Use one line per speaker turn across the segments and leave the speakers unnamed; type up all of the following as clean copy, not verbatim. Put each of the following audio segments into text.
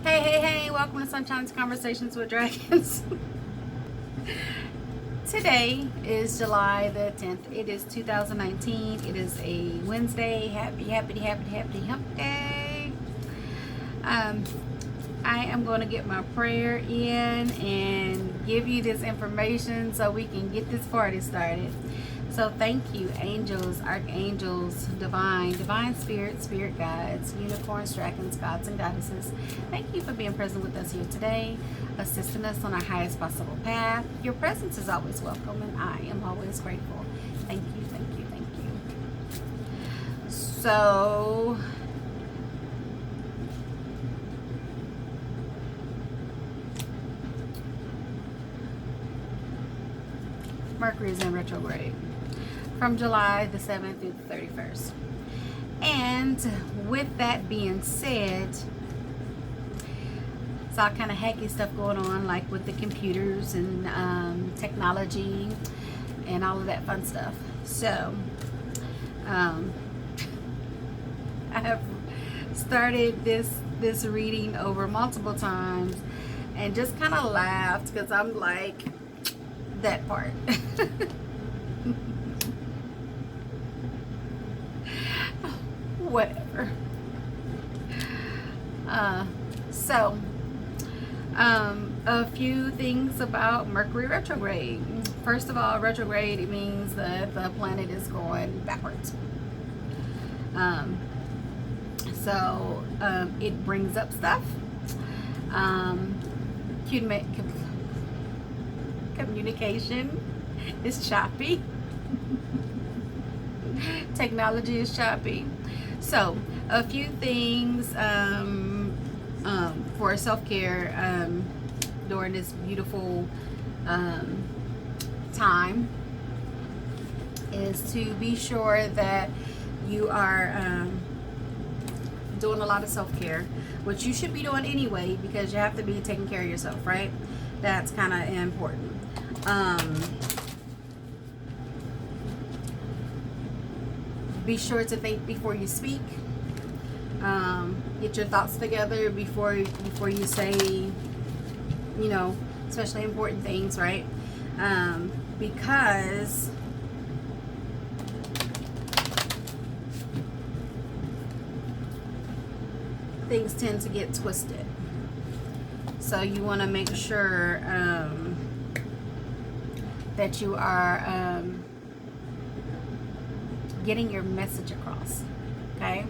Hey, welcome to Sunshine's Conversations with Dragons. Today is July the 10th. It is 2019. It is a Wednesday. Happy hump day. I am going to get my prayer in and give you this information so we can get this party started. So thank you, angels, archangels, divine spirit, spirit guides, unicorns, dragons, gods, and goddesses. Thank you for being present with us here today, assisting us on our highest possible path. Your presence is always welcome, and I am always grateful. Thank you. So, Mercury is in retrograde from July the 7th through the 31st. And with that being said, it's all kind of hacky stuff going on, like with the computers and technology and all of that fun stuff. So I have started this reading over multiple times and just kind of laughed because I'm like, that part. Whatever. A few things about Mercury retrograde. First of all, retrograde, it means that the planet is going backwards. It brings up stuff. Communication is choppy. Technology is choppy. So, a few things for self-care during this beautiful time is to be sure that you are doing a lot of self-care, which you should be doing anyway because you have to be taking care of yourself, right? That's kind of important. Be sure to think before you speak. Get your thoughts together before you say, especially important things, right? Because things tend to get twisted. So you want to make sure that you are getting your message across. Okay.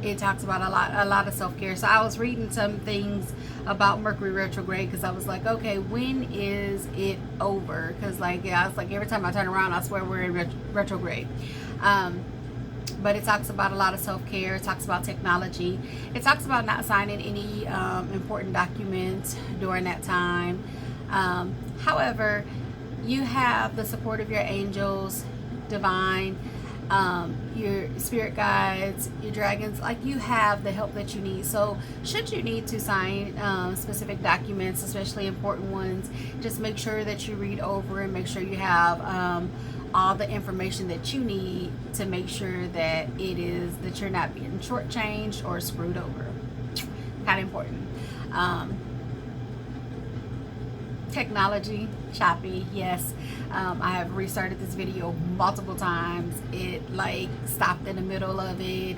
It talks about a lot of self-care. So I was reading some things about Mercury retrograde because I was like, okay, when is it over? Because I was like, every time I turn around, I swear we're in retrograde. But it talks about a lot of self-care. It talks about technology. It talks about not signing any important documents during that time. However, you have the support of your angels, divine, your spirit guides, your dragons. You have the help that you need. So should you need to sign specific documents, especially important ones, just make sure that you read over and make sure you have all the information that you need to make sure that that you're not being shortchanged or screwed over. Kind of important. Technology, choppy, yes. I have restarted this video multiple times. It stopped in the middle of it,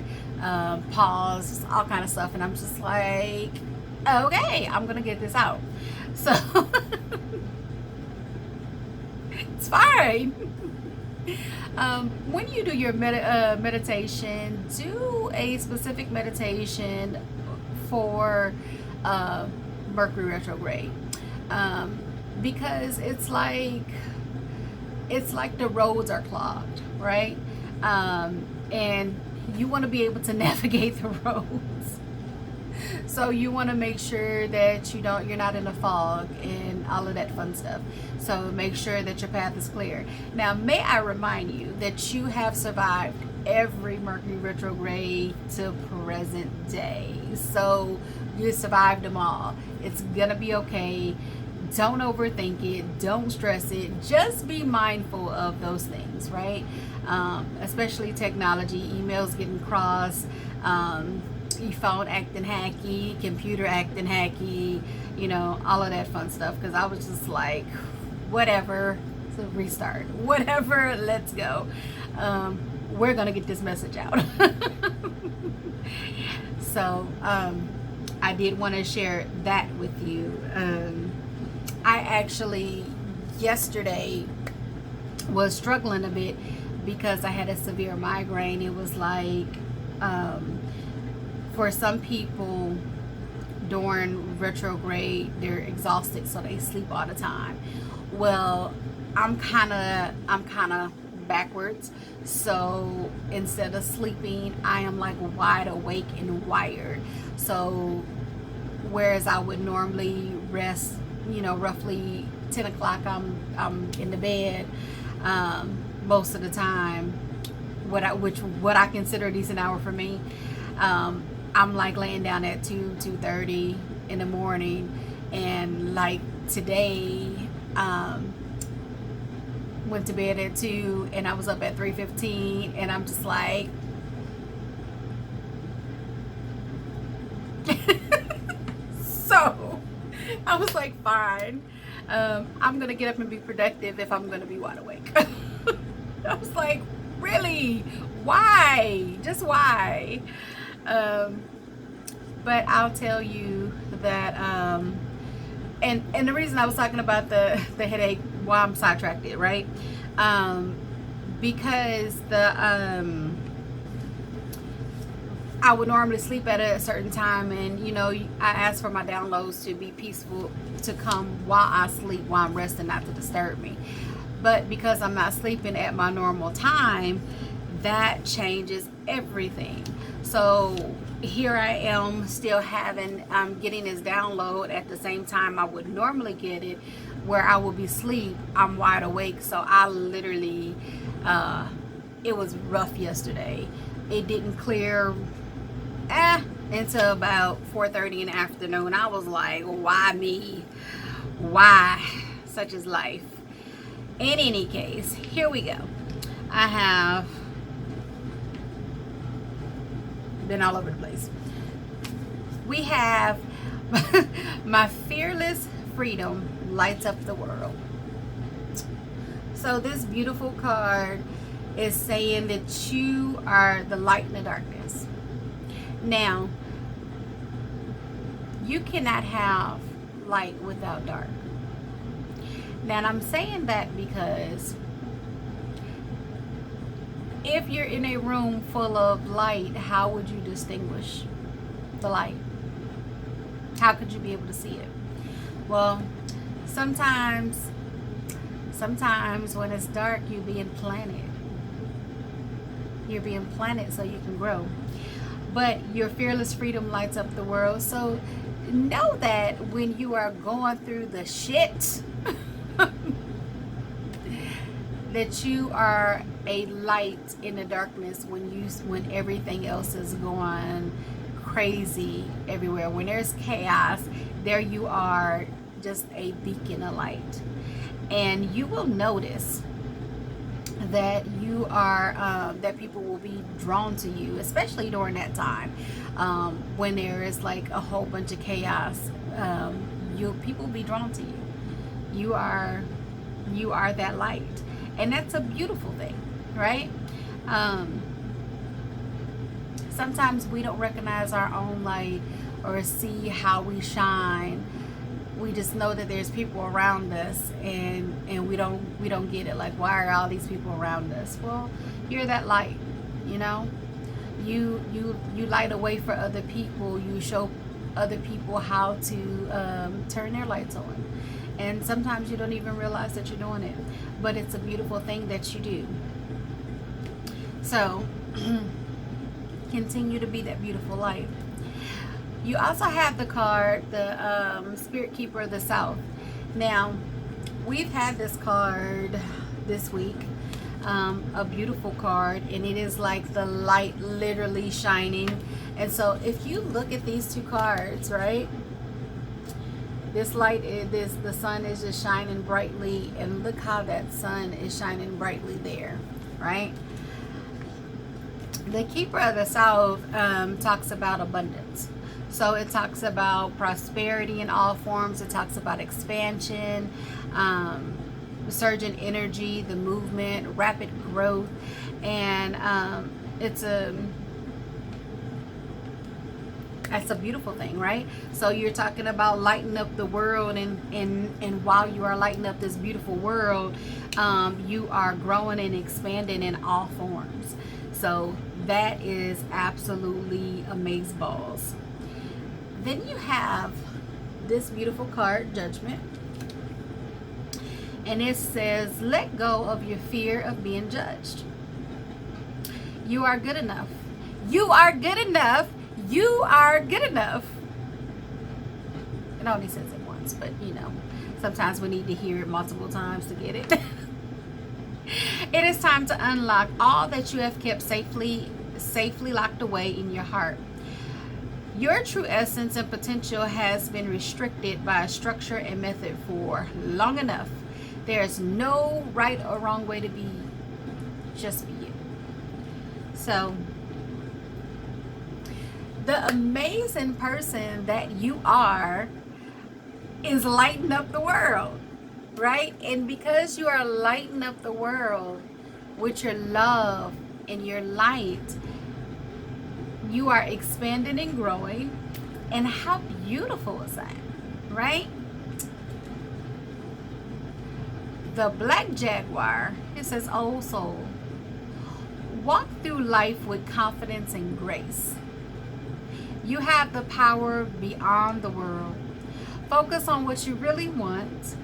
paused, all kind of stuff, and I'm just like, okay, I'm gonna get this out. So it's fine. When you do your meditation, do a specific meditation for Mercury retrograde. Because it's like the roads are clogged, right? And you want to be able to navigate the roads. So you want to make sure that you're not in a fog and all of that fun stuff. So make sure that your path is clear. Now, may I remind you that you have survived every Mercury retrograde to present day. So you survived them all. It's gonna be okay. Don't overthink it. Don't stress it. Just be mindful of those things, right? Especially technology, emails getting crossed, phone acting hacky, computer acting hacky, you know, all of that fun stuff. Because I was just like, whatever, so restart, whatever, let's go. We're gonna get this message out. So I did want to share that with you. I actually yesterday was struggling a bit because I had a severe migraine. It was like, for some people during retrograde, they're exhausted, so they sleep all the time. Well, I'm kind of backwards. So instead of sleeping, I am like wide awake and wired. So whereas I would normally rest, you know, roughly 10 o'clock, I'm in the bed most of the time, what I consider a decent hour for me. I'm like laying down at 2:30 in the morning, and like today, went to bed at 2 and I was up at 3:15, and I'm just like so I was like, fine, I'm gonna get up and be productive if I'm gonna be wide awake. I was like, really, why, just why? But I'll tell you that and the reason I was talking about the headache, why I'm sidetracked it, right? Because I would normally sleep at a certain time, and you know, I ask for my downloads to be peaceful, to come while I sleep, while I'm resting, not to disturb me. But because I'm not sleeping at my normal time, that changes everything. So here I am still getting this download at the same time I would normally get it, where I will be asleep, I'm wide awake. So I literally, it was rough yesterday. It didn't clear until about 4:30 in the afternoon. I was like, why me? Why? Such is life. In any case, here we go. I have been all over the place. We have my fearless freedom lights up the world. So this beautiful card is saying that you are the light in the darkness. Now, you cannot have light without dark. Now, and I'm saying that because if you're in a room full of light, how would you distinguish the light? How could you be able to see it? Well, sometimes when it's dark, you're being planted. You're being planted so you can grow. But your fearless freedom lights up the world. So know that when you are going through the shit, that you are a light in the darkness when everything else is going crazy everywhere. When there's chaos, there you are, just a beacon of light. And you will notice that you are that people will be drawn to you, especially during that time, when there is like a whole bunch of chaos. People will be drawn to you. You are that light, and that's a beautiful thing, right? Sometimes we don't recognize our own light or see how we shine. We just know that there's people around us, and we don't get it. Like, why are all these people around us? Well, you're that light, you know. You light a way for other people. You show other people how to turn their lights on, and sometimes you don't even realize that you're doing it, but it's a beautiful thing that you do. So continue to be that beautiful light. You also have the card, the Spirit Keeper of the South. Now, we've had this card this week, a beautiful card, and it is like the light literally shining. And so if you look at these two cards, right, this light is, the sun is just shining brightly, and look how that sun is shining brightly there, right? The Keeper of the South talks about abundance. So it talks about prosperity in all forms. It talks about expansion, surge in energy, the movement, rapid growth, and that's a beautiful thing, right? So you're talking about lighting up the world, and while you are lighting up this beautiful world, you are growing and expanding in all forms. So that is absolutely amazeballs. Then you have this beautiful card, Judgment. And it says, let go of your fear of being judged. You are good enough. You are good enough. You are good enough. It only says it once, but you know, sometimes we need to hear it multiple times to get it. It is time to unlock all that you have kept safely locked away in your heart. Your true essence and potential has been restricted by a structure and method for long enough. There is no right or wrong way to be. Just be you. So, the amazing person that you are is lighting up the world, right? And because you are lighting up the world with your love and your light, you are expanding and growing. And how beautiful is that, right? The Black Jaguar, it says, old soul, walk through life with confidence and grace. You have the power beyond the world. Focus on what you really want.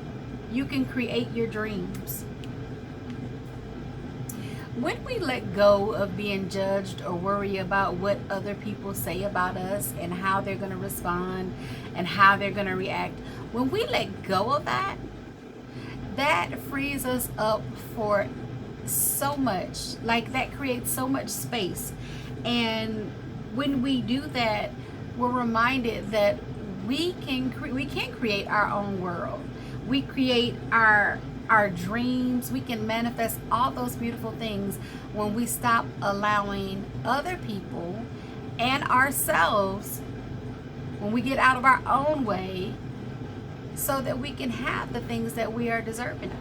You can create your dreams. When we let go of being judged or worry about what other people say about us and how they're going to respond and how they're going to react, when we let go of that, that frees us up for so much. Like, that creates so much space. And when we do that, we're reminded that we can create our own world. We create our dreams. We can manifest all those beautiful things when we stop allowing other people and ourselves, when we get out of our own way, so that we can have the things that we are deserving of.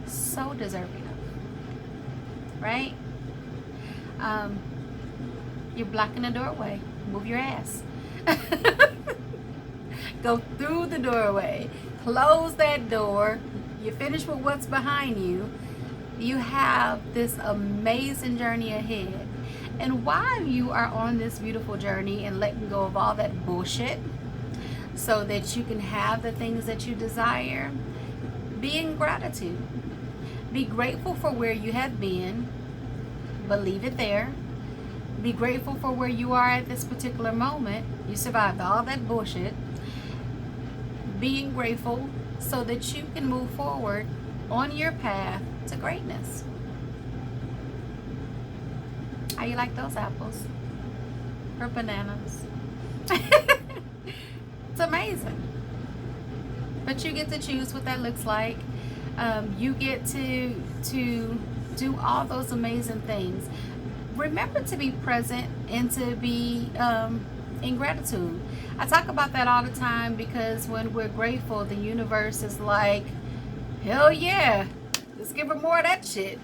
So deserving of, right? You're blocking the doorway. Move your ass. Go through the doorway. Close that door. You finish with what's behind you. You have this amazing journey ahead. And while you are on this beautiful journey and letting go of all that bullshit so that you can have the things that you desire, be in gratitude. Be grateful for where you have been. Believe it there. Be grateful for where you are at this particular moment. You survived all that bullshit. Being grateful so that you can move forward on your path to greatness. How you like those apples? Or bananas? It's amazing. But you get to choose what that looks like. You get to do all those amazing things. Remember to be present and to be in gratitude. I talk about that all the time because when we're grateful, the universe is like, hell yeah, let's give her more of that shit.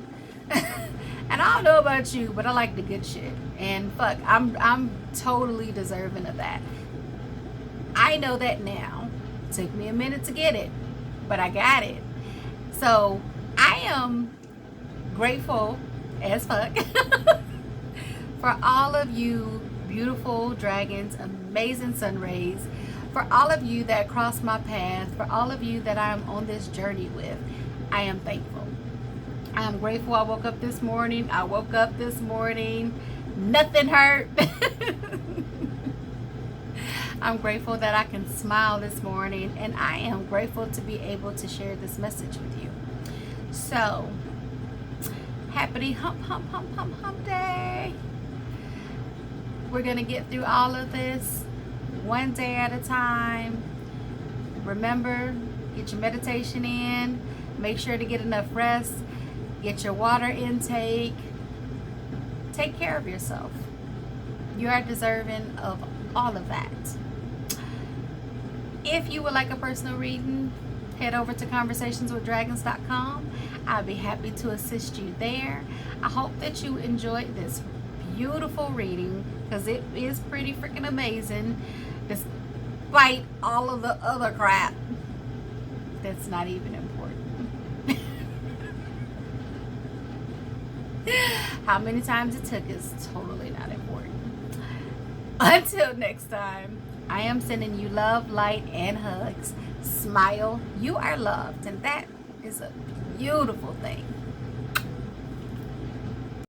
And I don't know about you, but I like the good shit. And fuck, I'm totally deserving of that. I know that now. It took me a minute to get it, but I got it. So I am grateful as fuck for all of you beautiful dragons, amazing sun rays, for all of you that cross my path, for all of you that I'm on this journey with. I am thankful. I am grateful I woke up this morning. Nothing hurt. I'm grateful that I can smile this morning, and I am grateful to be able to share this message with you. So, happy hump day. We're going to get through all of this one day at a time. Remember, get your meditation in. Make sure to get enough rest. Get your water intake. Take care of yourself. You are deserving of all of that. If you would like a personal reading, head over to conversationswithdragons.com. I'll be happy to assist you there. I hope that you enjoyed this beautiful reading, because it is pretty freaking amazing, despite all of the other crap that's not even important. How many times it took is totally not important. Until next time, I am sending you love, light, and hugs. Smile. You are loved, and that is a beautiful thing.